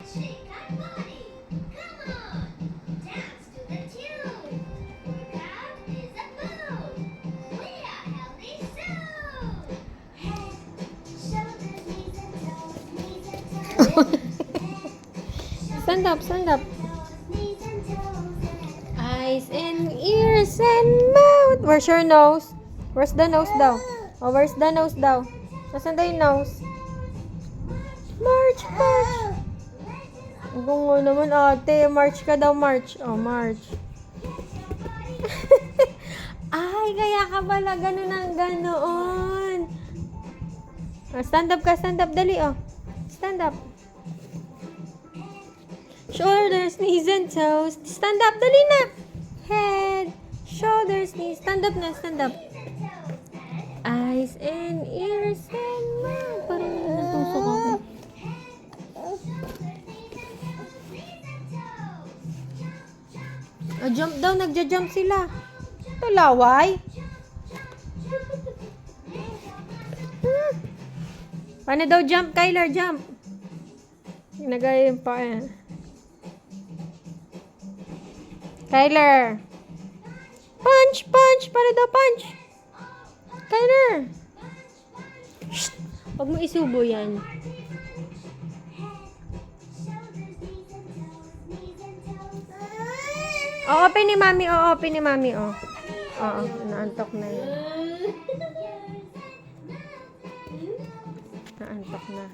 shake our body. Come on, dance to the tune. Work out is a boon. We are healthy soon. Head, shoulders, knees and toes, knees and toes. Stand up, stand up. Knees and toes. Eyes and ears and mouth. Where's your nose? Where's the nose daw? Oh, where's the nose daw? Nasaan daw yung nose? March, march. Ito nga naman ate. March ka daw, march. Oh, march. Ay, kaya ka pala ganun ang ganoon. Oh, stand up ka, stand up. Dali, oh. Stand up. Shoulders, knees, and toes. Stand up, dali na. Head, shoulders, knees. Stand up na, stand up. Eyes and ears and mouth. Parang natusok ako. Oh, jump daw, nagja-jump sila. Ito, laway. Paano daw jump, Kyler? Jump. Nagaya yung pa eh. Kyler. Punch, punch. Paano daw punch? Kyler. Shh. Huwag mo isubo yan. Oo, open ni mami. Oo, open ni mami. Oo, naantok na yun.